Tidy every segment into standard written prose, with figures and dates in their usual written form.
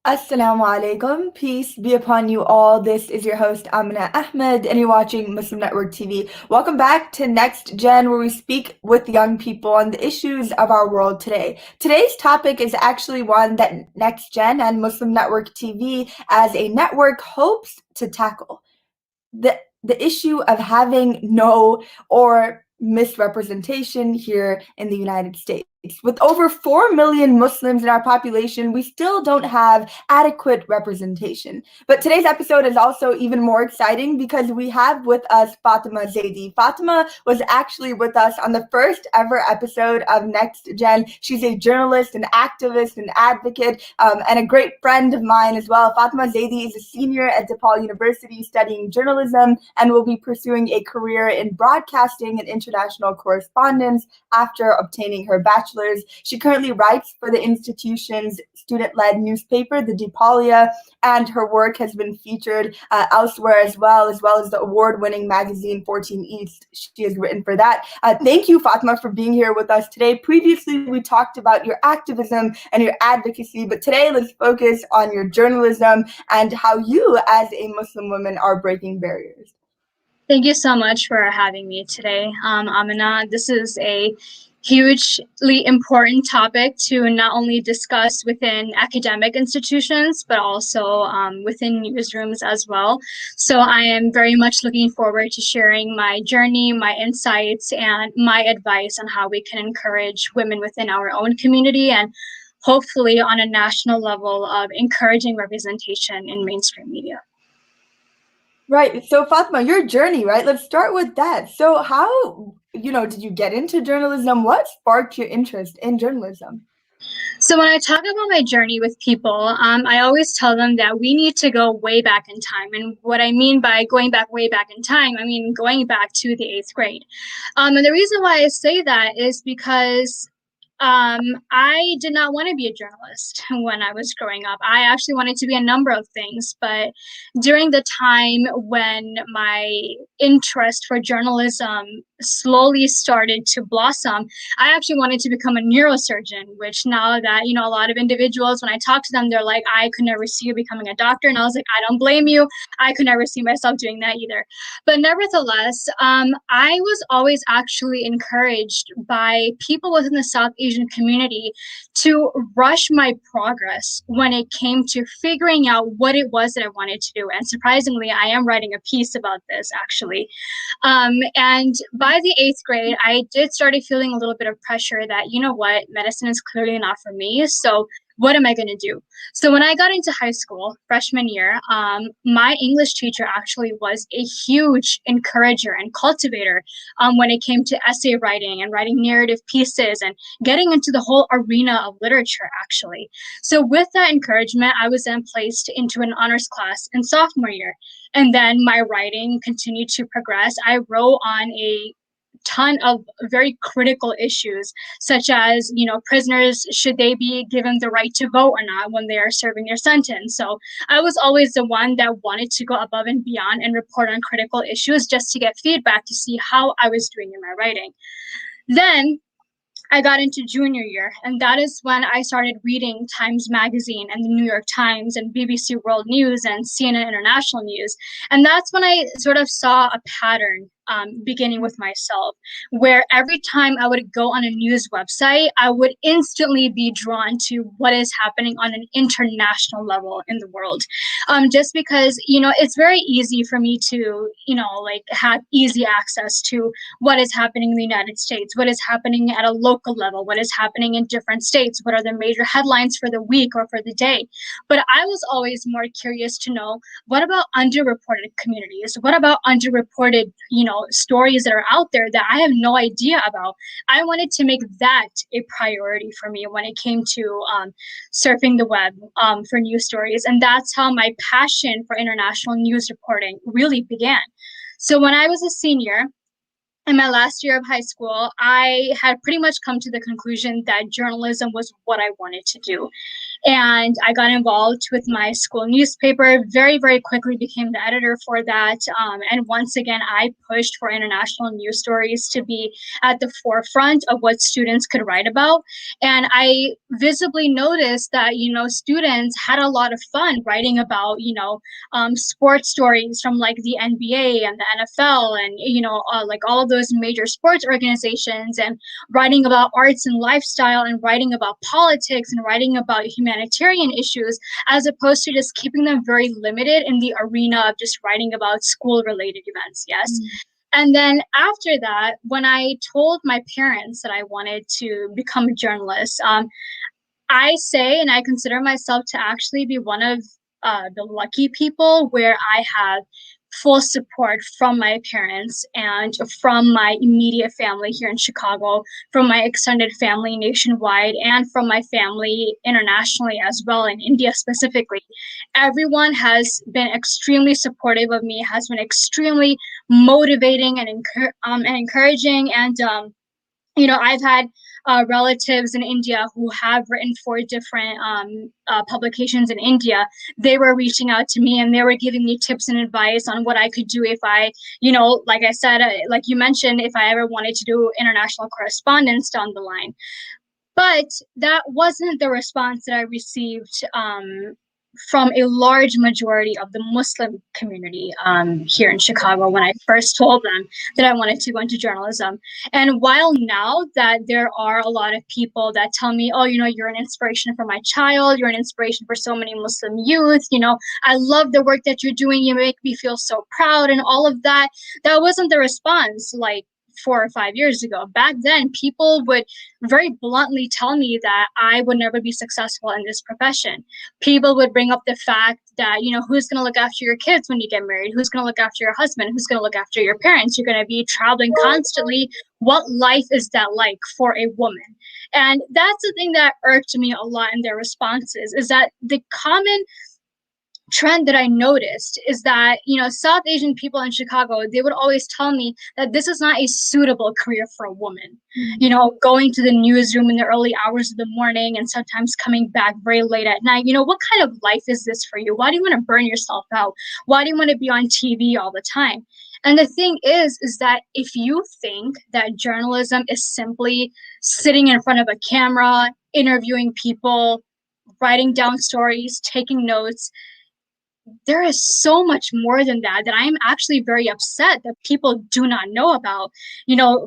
Assalamu alaikum. Peace be upon you all. This is your host, Aminah Ahmed, and you're watching Muslim Network TV. Welcome back to Next Gen, where we speak with young people on the issues of our world today. Today's topic is actually one that Next Gen and Muslim Network TV as a network hopes to tackle. The issue of having no or misrepresentation here in the United States. With over 4 million Muslims in our population, we still don't have adequate representation. But today's episode is also even more exciting because we have with us Fatima Zaidi. Fatima was actually with us on the first ever episode of Next Gen. She's a journalist, an activist, an advocate, and a great friend of mine as well. Fatima Zaidi is a senior at DePaul University studying journalism and will be pursuing a career in broadcasting and international correspondence after obtaining her bachelor's. She currently writes for the institution's student-led newspaper, the DePaulia, and her work has been featured elsewhere as well as the award-winning magazine 14 East. She has written for that. Thank you, Fatima, for being here with us today. Previously, we talked about your activism and your advocacy, but today let's focus on your journalism and how you, as a Muslim woman, are breaking barriers. Thank you so much for having me today, Aminah. This is a hugely important topic to not only discuss within academic institutions, but also within newsrooms as well. So I am very much looking forward to sharing my journey, my insights, and my advice on how we can encourage women within our own community and hopefully on a national level of encouraging representation in mainstream media. Right. So Fatima, your journey, right? Let's start with that. So how, did you get into journalism? What sparked your interest in journalism? So when I talk about my journey with people, I always tell them that we need to go way back in time. And what I mean by going back way back in time, I mean going back to the 8th grade. And the reason why I say that is because I did not want to be a journalist when I was growing up. I actually wanted to be a number of things, but during the time when my interest for journalism slowly started to blossom, I actually wanted to become a neurosurgeon, which now that, a lot of individuals, when I talk to them, they're like, I could never see you becoming a doctor. And I was like, I don't blame you. I could never see myself doing that either. But nevertheless, I was always actually encouraged by people within the South Asian community to rush my progress when it came to figuring out what it was that I wanted to do. And surprisingly, I am writing a piece about this actually. And by the 8th grade, I did started feeling a little bit of pressure that, medicine is clearly not for me. So what am I going to do? So when I got into high school, freshman year, my English teacher actually was a huge encourager and cultivator when it came to essay writing and writing narrative pieces and getting into the whole arena of literature, actually. So with that encouragement, I was then placed into an honors class in sophomore year. And then my writing continued to progress. I wrote on a ton of very critical issues, such as, prisoners, should they be given the right to vote or not when they are serving their sentence? So I was always the one that wanted to go above and beyond and report on critical issues just to get feedback to see how I was doing in my writing. Then I got into junior year, and that is when I started reading Times Magazine and the New York Times and BBC World News and CNN International News. And that's when I sort of saw a pattern beginning with myself, where every time I would go on a news website, I would instantly be drawn to what is happening on an international level in the world. Just because, it's very easy for me to, have easy access to what is happening in the United States, what is happening at a local level, what is happening in different states, what are the major headlines for the week or for the day. But I was always more curious to know, what about underreported communities? What about underreported, stories that are out there that I have no idea about? I wanted to make that a priority for me when it came to surfing the web for news stories. And that's how my passion for international news reporting really began. So when I was a senior, in my last year of high school, I had pretty much come to the conclusion that journalism was what I wanted to do. And I got involved with my school newspaper, very, very quickly became the editor for that. And once again, I pushed for international news stories to be at the forefront of what students could write about. And I visibly noticed that, students had a lot of fun writing about, sports stories from like the NBA and the NFL and, like all of those major sports organizations, and writing about arts and lifestyle, and writing about politics, and writing about humanitarian issues, as opposed to just keeping them very limited in the arena of just writing about school related events. Yes. And then after that, when I told my parents that I wanted to become a journalist, I say, and I consider myself to actually be one of the lucky people where I have full support from my parents and from my immediate family here in Chicago, from my extended family nationwide, and from my family internationally as well, in India specifically. Everyone has been extremely supportive of me, has been extremely motivating and encouraging. And I've had relatives in India who have written for different publications in India. They were reaching out to me and they were giving me tips and advice on what I could do if I, like I said, like you mentioned, if I ever wanted to do international correspondence down the line. But that wasn't the response that I received from a large majority of the Muslim community here in Chicago when I first told them that I wanted to go into journalism. And while now that there are a lot of people that tell me, oh, you're an inspiration for my child, you're an inspiration for so many Muslim youth, I love the work that you're doing, you make me feel so proud and all of that, that wasn't the response like 4 or 5 years ago. Back then, people would very bluntly tell me that I would never be successful in this profession. People would bring up the fact that, who's going to look after your kids when you get married? Who's going to look after your husband? Who's going to look after your parents? You're going to be traveling constantly. What life is that like for a woman? And that's the thing that irked me a lot in their responses, is that the common trend that I noticed is that, South Asian people in Chicago, they would always tell me that this is not a suitable career for a woman. Going to the newsroom in the early hours of the morning and sometimes coming back very late at night. What kind of life is this for you? Why do you want to burn yourself out? Why do you want to be on TV all the time? And the thing is that if you think that journalism is simply sitting in front of a camera, interviewing people, writing down stories, taking notes, there is so much more than that I'm actually very upset that people do not know about.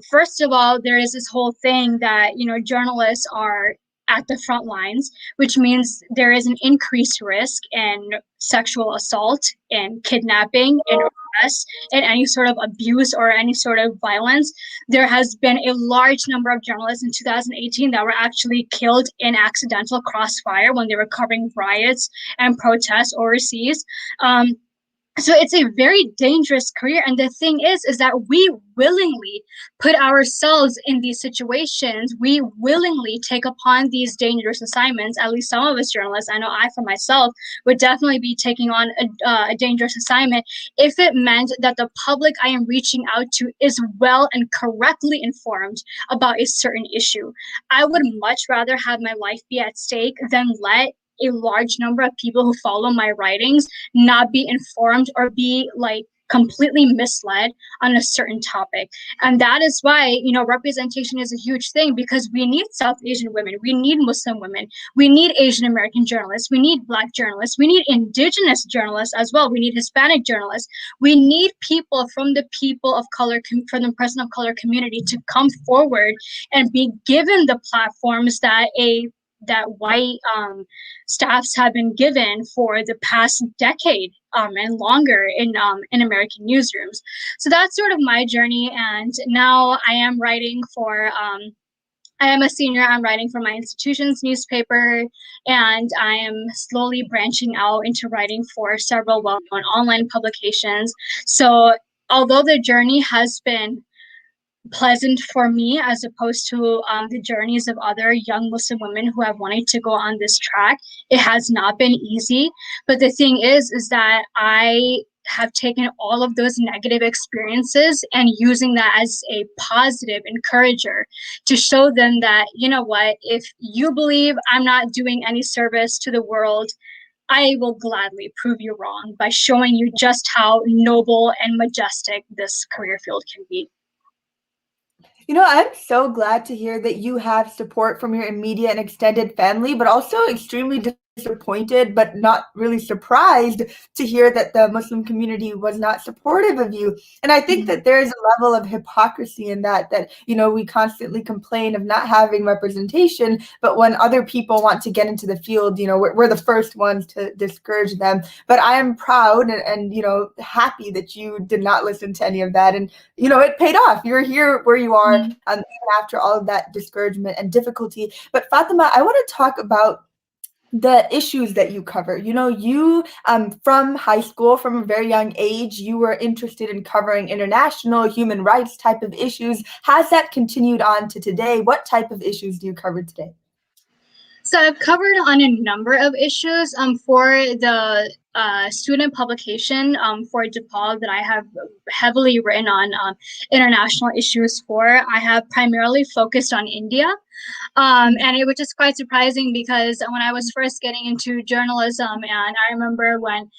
First of all, there is this whole thing that, journalists are at the front lines, which means there is an increased risk in sexual assault and kidnapping and arrest and any sort of abuse or any sort of violence. There has been a large number of journalists in 2018 that were actually killed in accidental crossfire when they were covering riots and protests overseas. So it's a very dangerous career. And the thing is that we willingly put ourselves in these situations. We willingly take upon these dangerous assignments. At least some of us journalists, I know I for myself would definitely be taking on a dangerous assignment if it meant that the public I am reaching out to is well and correctly informed about a certain issue. I would much rather have my life be at stake than let a large number of people who follow my writings not be informed or be like completely misled on a certain topic. And that is why, representation is a huge thing, because we need South Asian women, we need Muslim women, we need Asian American journalists, we need Black journalists, we need Indigenous journalists as well, we need Hispanic journalists, we need people from the people of color, from the person of color community to come forward and be given the platforms that white staffs have been given for the past decade and longer in American newsrooms. So that's sort of my journey. And now I am writing for, I am a senior, I'm writing for my institution's newspaper, and I am slowly branching out into writing for several well-known online publications. So although the journey has been pleasant for me as opposed to the journeys of other young Muslim women who have wanted to go on this track, it has not been easy. But the thing is that I have taken all of those negative experiences and using that as a positive encourager to show them that, you know what, if you believe I'm not doing any service to the world, I will gladly prove you wrong by showing you just how noble and majestic this career field can be. I'm so glad to hear that you have support from your immediate and extended family, but also extremely disappointed, but not really surprised to hear that the Muslim community was not supportive of you. And I think that there is a level of hypocrisy in that we constantly complain of not having representation, but when other people want to get into the field, we're the first ones to discourage them. But I am proud and happy that you did not listen to any of that. And it paid off. You're here where you are, even after all of that discouragement and difficulty. But Fatima, I want to talk about the issues that you cover. You from high school, from a very young age, you were interested in covering international human rights type of issues. Has that continued on to today? What type of issues do you cover today? So I've covered on a number of issues for the student publication for DePaul that I have heavily written on international issues for. I have primarily focused on India. And it was just quite surprising because when I was first getting into journalism, and I remember when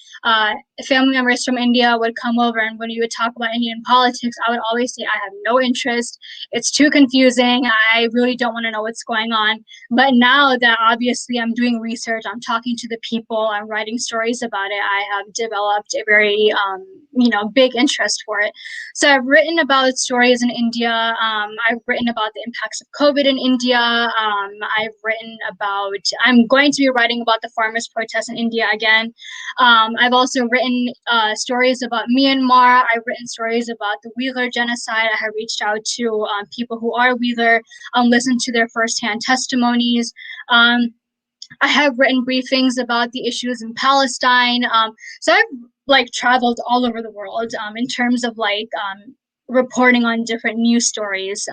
family members from India would come over, and when you would talk about Indian politics, I would always say, I have no interest. It's too confusing. I really don't want to know what's going on. But now that obviously I'm doing research, I'm talking to the people, I'm writing stories about it, I have developed a very, big interest for it. So I've written about stories in India. I've written about the impacts of COVID in India. I'm going to be writing about the farmers' protests in India again. I've also written stories about Myanmar. I've written stories about the Uyghur genocide. I have reached out to people who are Uyghur, listened to their firsthand testimonies. I have written briefings about the issues in Palestine. So I've traveled all over the world in terms of reporting on different news stories.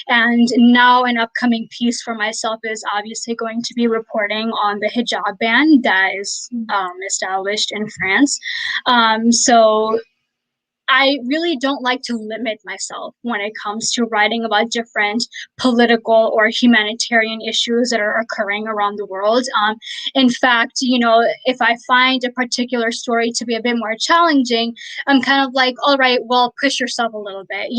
And now an upcoming piece for myself is obviously going to be reporting on the hijab ban that is established in France. So I really don't like to limit myself when it comes to writing about different political or humanitarian issues that are occurring around the world. In fact, if I find a particular story to be a bit more challenging, I'm kind of like, all right, well, push yourself a little bit,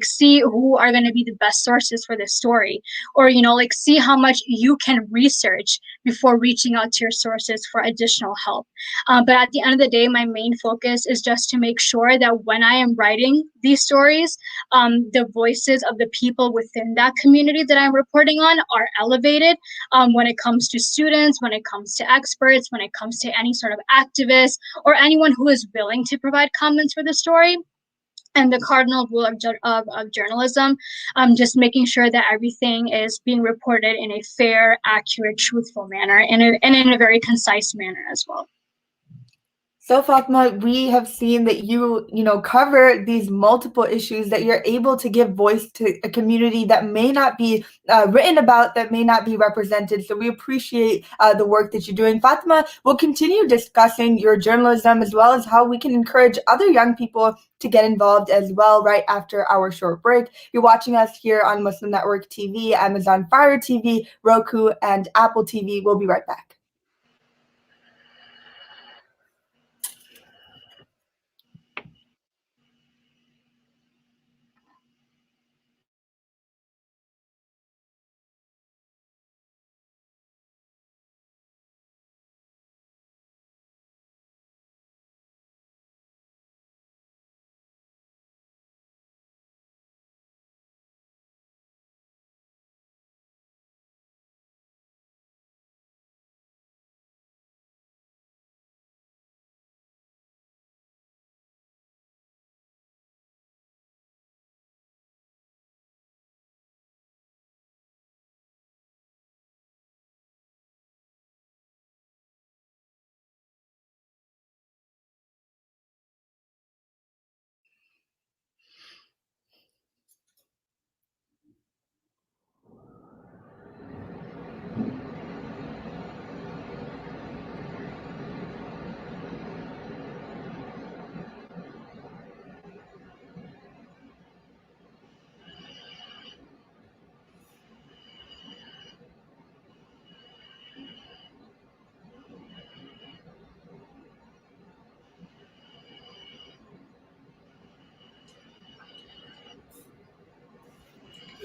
see who are going to be the best sources for this story, or, see how much you can research before reaching out to your sources for additional help. But at the end of the day, my main focus is just to make sure that when I am writing these stories, the voices of the people within that community that I'm reporting on are elevated when it comes to students, when it comes to experts, when it comes to any sort of activist or anyone who is willing to provide comments for the story. And the cardinal rule of journalism, just making sure that everything is being reported in a fair, accurate, truthful manner, and in a very concise manner as well. So Fatma, we have seen that you cover these multiple issues, that you're able to give voice to a community that may not be written about, that may not be represented. So we appreciate the work that you're doing. Fatima, we'll continue discussing your journalism as well as how we can encourage other young people to get involved as well right after our short break. You're watching us here on Muslim Network TV, Amazon Fire TV, Roku, and Apple TV. We'll be right back.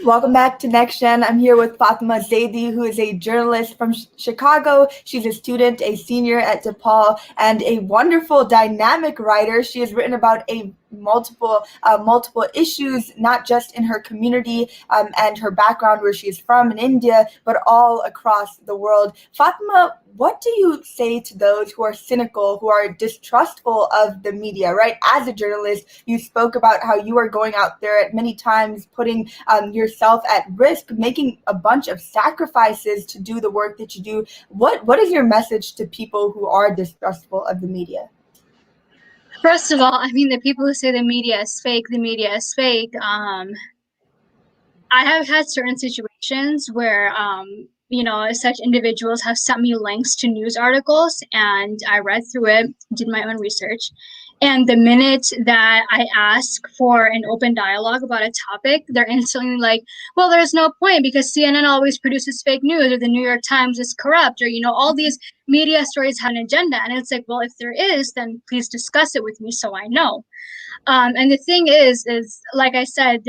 Welcome back to Next Gen. I'm here with Fatima Zaidi, who is a journalist from Chicago. She's a student, a senior at DePaul, and a wonderful, dynamic writer. She has written about a multiple issues, not just in her community and her background where she is from in India, but all across the world. Fatima, what do you say to those who are cynical, who are distrustful of the media, right? As a journalist, you spoke about how you are going out there at many times, putting yourself at risk, making a bunch of sacrifices to do the work that you do. What is your message to people who are distrustful of the media? First of all, I mean, the people who say the media is fake, I have had certain situations where, such individuals have sent me links to news articles, and I read through it, did my own research. And the minute that I ask for an open dialogue about a topic, they're instantly like, well, there's no point because CNN always produces fake news, or the New York Times is corrupt, or, all these media stories have an agenda. And it's like, well, if there is, then please discuss it with me so I know. And the thing is like I said,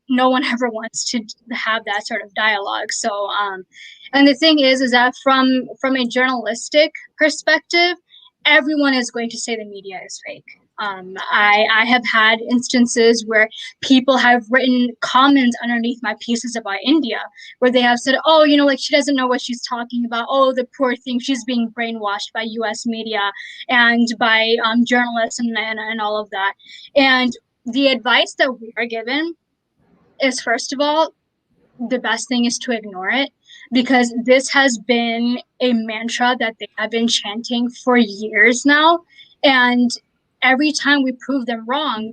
no one ever wants to have that sort of dialogue. So, and the thing is that from a journalistic perspective, everyone is going to say the media is fake. I have had instances where people have written comments underneath my pieces about India, where they have said, oh, like she doesn't know what she's talking about. Oh, the poor thing, she's being brainwashed by US media and by journalists and all of that. And the advice that we are given is, first of all, the best thing is to ignore it, because this has been a mantra that they have been chanting for years now. And every time we prove them wrong,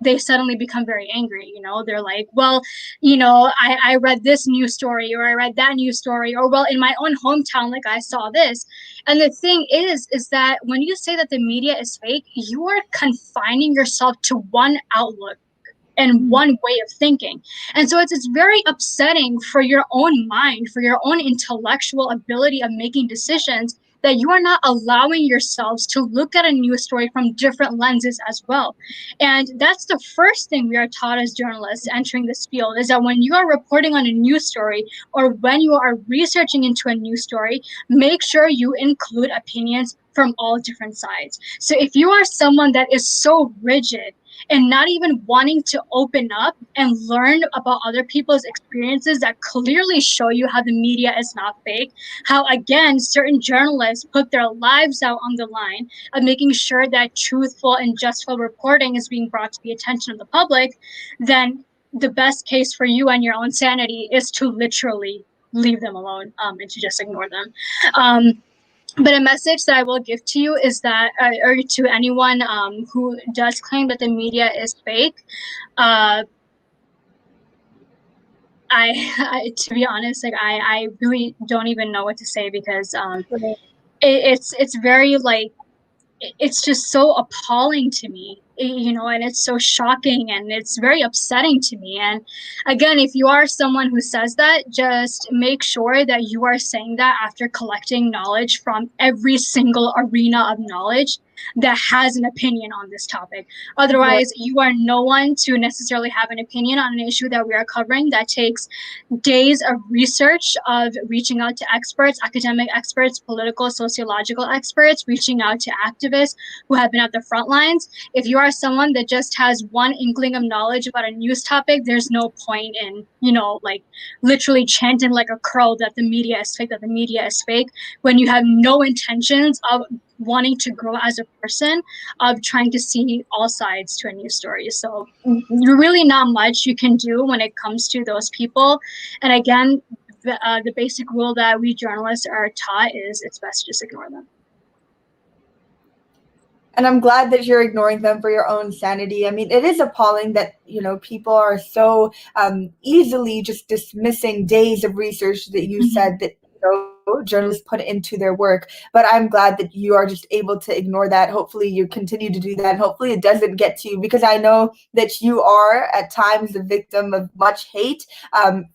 they suddenly become very angry. They're like, well, I read this news story, or I read that news story, or, well, in my own hometown, like, I saw this. And the thing is that when you say that the media is fake, you are confining yourself to one outlook and one way of thinking. And so it's very upsetting for your own mind, for your own intellectual ability of making decisions, that you are not allowing yourselves to look at a news story from different lenses as well. And that's the first thing we are taught as journalists entering this field, is that when you are reporting on a news story, or when you are researching into a news story, make sure you include opinions from all different sides. So if you are someone that is so rigid and not even wanting to open up and learn about other people's experiences that clearly show you how the media is not fake, how, again, certain journalists put their lives out on the line of making sure that truthful and justful reporting is being brought to the attention of the public, then the best case for you and your own sanity is to literally leave them alone, and to just ignore them. But a message that I will give to you is that, or to anyone who does claim that the media is fake, to be honest, like, I really don't even know what to say, because it's very, like, it's just so appalling to me, and it's so shocking, and it's very upsetting to me. And again, if you are someone who says that, just make sure that you are saying that after collecting knowledge from every single arena of knowledge that has an opinion on this topic. Otherwise, you are no one to necessarily have an opinion on an issue that we are covering that takes days of research, of reaching out to experts, academic experts, political, sociological experts, reaching out to activists who have been at the front lines. If you are someone that just has one inkling of knowledge about a news topic, there's no point in, like, literally chanting like a crow that the media is fake, when you have no intentions of wanting to grow as a person, of trying to see all sides to a news story. So really not much you can do when it comes to those people. And again, the basic rule that we journalists are taught is it's best to just ignore them. And I'm glad that you're ignoring them for your own sanity. I mean, it is appalling that, people are so easily just dismissing days of research that you said that journalists put into their work. But I'm glad that you are just able to ignore that. Hopefully you continue to do that. And hopefully it doesn't get to you, because I know that you are at times the victim of much hate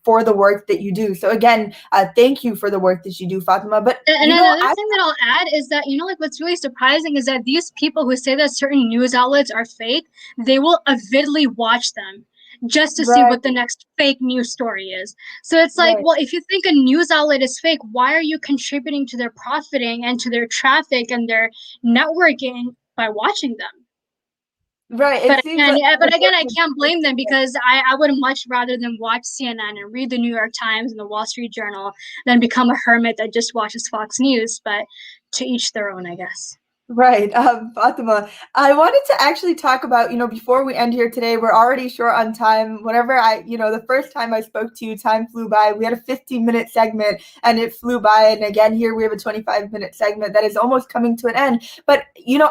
for the work that you do. So again, thank you for the work that you do, Fatima. But and another thing that I'll add is that, like, what's really surprising is that these people who say that certain news outlets are fake, they will avidly watch them. just to see Right, what the next fake news story is. So it's like, right. well, if you think a news outlet is fake, why are you contributing to their profiting and to their traffic and their networking by watching them? Right. It seems like But again, I can't blame them because I would much rather than watch CNN and read the New York Times and the Wall Street Journal than become a hermit that just watches Fox News. But to each their own, I guess. right. Fatima, I wanted to actually talk about, before we end here today, we're already short on time. Whenever the first time I spoke to you, time flew by. We had a 15-minute segment and it flew by. And again, here we have a 25-minute segment that is almost coming to an end. But,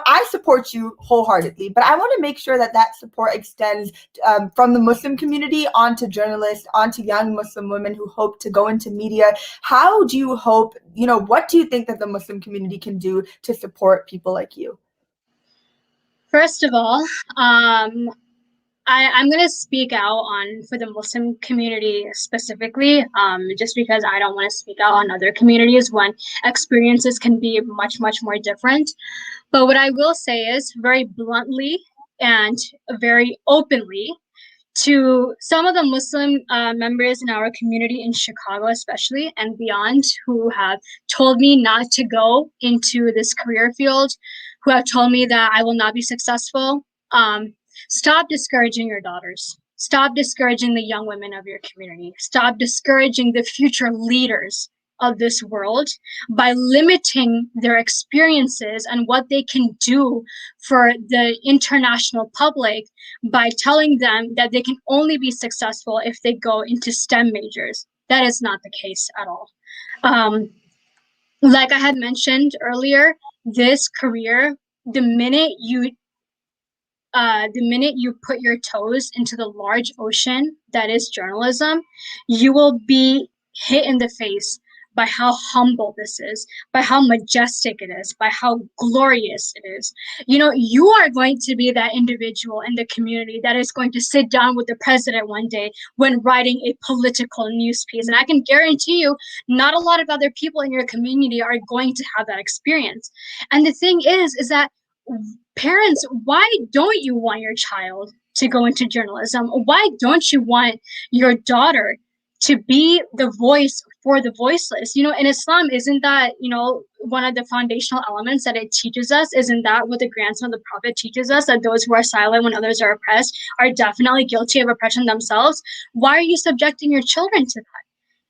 I support you wholeheartedly, but I want to make sure that that support extends from the Muslim community onto journalists, onto young Muslim women who hope to go into media. How do you hope, what do you think that the Muslim community can do to support people like you? First of all, I'm going to speak out on for the Muslim community specifically, just because I don't want to speak out on other communities when experiences can be much, much more different. But what I will say is very bluntly and very openly to some of the Muslim members in our community in Chicago, especially and beyond, who have told me not to go into this career field, who have told me that I will not be successful. Stop discouraging your daughters. Stop discouraging the young women of your community. Stop discouraging the future leaders of this world by limiting their experiences and what they can do for the international public by telling them that they can only be successful if they go into STEM majors. That is not the case at all. Um, like I had mentioned earlier, this career, the minute you put your toes into the large ocean that is journalism, you will be hit in the face by how humble this is, by how majestic it is, by how glorious it is. You are going to be that individual in the community that is going to sit down with the president one day when writing a political news piece. And I can guarantee you, not a lot of other people in your community are going to have that experience. And the thing is that parents, why don't you want your child to go into journalism? Why don't you want your daughter to be the voice for the voiceless? In Islam, isn't that, one of the foundational elements that it teaches us? Isn't that what the grandson of the Prophet teaches us? That those who are silent when others are oppressed are definitely guilty of oppression themselves? Why are you subjecting your children to that?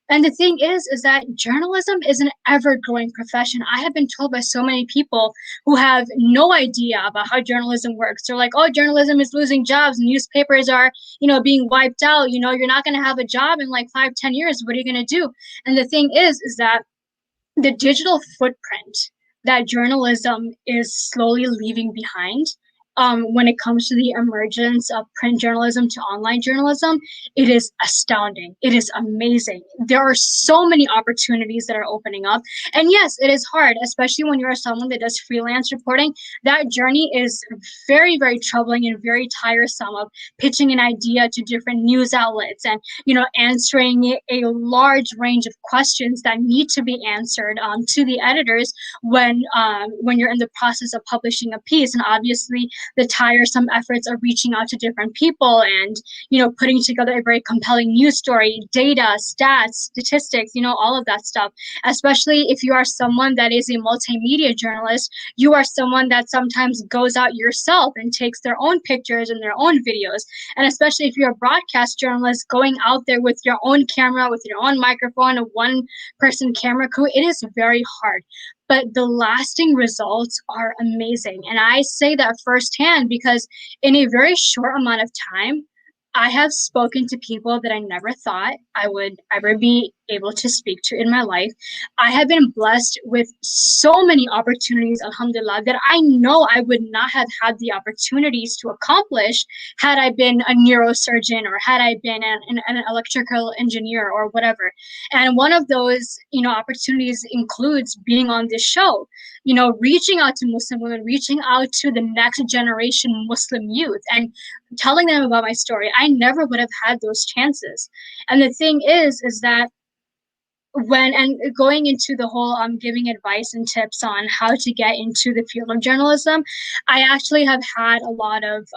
And the thing is that journalism is an ever-growing profession. I have been told by so many people who have no idea about how journalism works. They're like, oh, journalism is losing jobs. Newspapers are, being wiped out. You're not going to have a job in like 5-10 years. What are you going to do? And the thing is that the digital footprint that journalism is slowly leaving behind, when it comes to the emergence of print journalism to online journalism, it is astounding. It is amazing. There are so many opportunities that are opening up. And yes, it is hard, especially when you're someone that does freelance reporting. That journey is very, very troubling and very tiresome of pitching an idea to different news outlets and, answering a large range of questions that need to be answered to the editors when you're in the process of publishing a piece. And obviously, the tiresome efforts of reaching out to different people and putting together a very compelling news story, data, stats, statistics, all of that stuff. Especially if you are someone that is a multimedia journalist, you are someone that sometimes goes out yourself and takes their own pictures and their own videos. And especially if you're a broadcast journalist going out there with your own camera, with your own microphone, a one person camera crew, it is very hard, but the lasting results are amazing. And I say that firsthand because in a very short amount of time, I have spoken to people that I never thought I would ever be able to speak to in my life. I have been blessed with so many opportunities, alhamdulillah, that I know I would not have had the opportunities to accomplish had I been a neurosurgeon or had I been an electrical engineer or whatever. And one of those, opportunities includes being on this show, reaching out to Muslim women, reaching out to the next generation Muslim youth and telling them about my story. I never would have had those chances. And the thing is that and going into the whole giving advice and tips on how to get into the field of journalism, I actually have had a lot of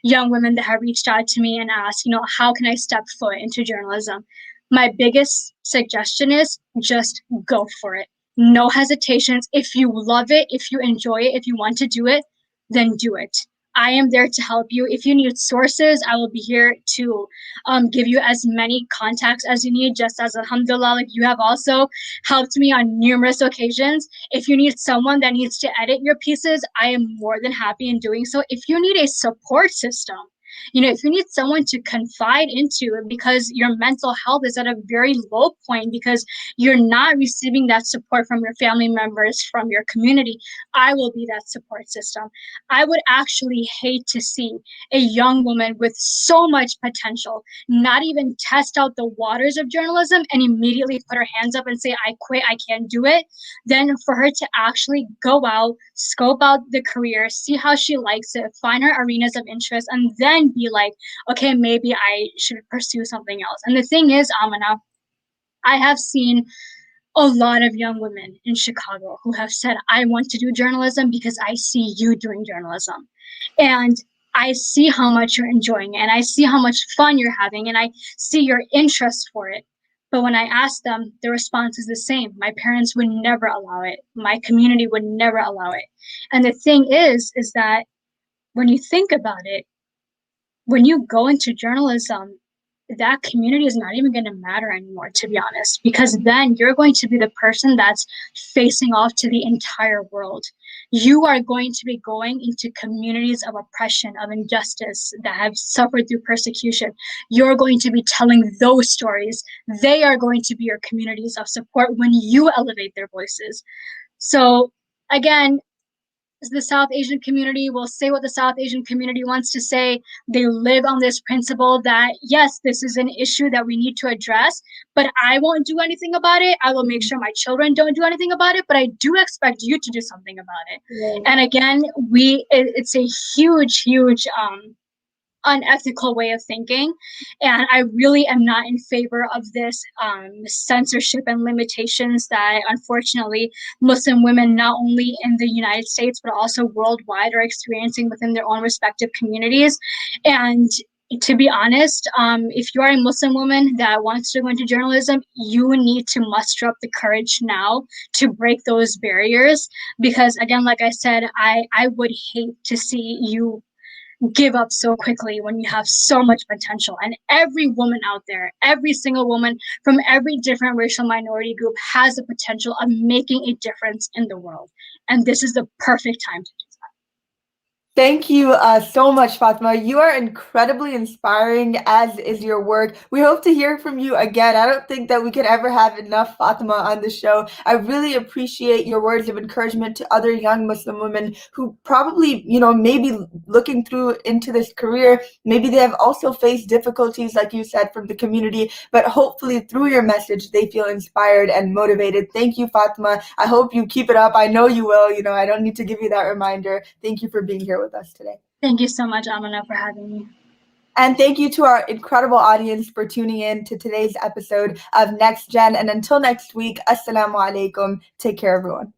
young women that have reached out to me and asked, how can I step foot into journalism? My biggest suggestion is just go for it. No hesitations. If you love it, if you enjoy it, if you want to do it, then do it. I am there to help you. If you need sources, I will be here to give you as many contacts as you need, just as alhamdulillah, like you have also helped me on numerous occasions. If you need someone that needs to edit your pieces, I am more than happy in doing so. If you need a support system, if you need someone to confide into because your mental health is at a very low point because you're not receiving that support from your family members, from your community, I will be that support system. I would actually hate to see a young woman with so much potential not even test out the waters of journalism and immediately put her hands up and say, I quit, I can't do it. Then for her to actually go out, scope out the career, see how she likes it, find her arenas of interest, and then be like, okay, maybe I should pursue something else. And the thing is, Aminah, I have seen a lot of young women in Chicago who have said, I want to do journalism because I see you doing journalism. And I see how much you're enjoying it, and I see how much fun you're having, and I see your interest for it. But when I ask them, the response is the same. My parents would never allow it. My community would never allow it. And the thing is that when you think about it, when you go into journalism, that community is not even going to matter anymore, to be honest, because then you're going to be the person that's facing off to the entire world. You are going to be going into communities of oppression, of injustice, that have suffered through persecution. You're going to be telling those stories. They are going to be your communities of support when you elevate their voices. So again, the South Asian community will say what the South Asian community wants to say. They live on this principle that, yes, this is an issue that we need to address, but I won't do anything about it. I will make sure my children don't do anything about it, but I do expect you to do something about it. Right. And again, it's a huge unethical way of thinking. And I really am not in favor of this censorship and limitations that unfortunately Muslim women, not only in the United States, but also worldwide, are experiencing within their own respective communities. And to be honest, if you are a Muslim woman that wants to go into journalism, you need to muster up the courage now to break those barriers. Because again, like I said, I would hate to see you give up so quickly when you have so much potential. And every woman out there, every single woman from every different racial minority group has the potential of making a difference in the world. And this is the perfect time to do that. Thank you so much, Fatima. You are incredibly inspiring, as is your work. We hope to hear from you again. I don't think that we can ever have enough Fatima on the show. I really appreciate your words of encouragement to other young Muslim women who probably, maybe looking through into this career, maybe they have also faced difficulties, like you said, from the community, but hopefully through your message, they feel inspired and motivated. Thank you, Fatima. I hope you keep it up. I know you will. I don't need to give you that reminder. Thank you for being here with us today. Thank you so much, Aminah, for having me. And thank you to our incredible audience for tuning in to today's episode of Next Gen. And until next week, Assalamu alaikum. Take care, everyone.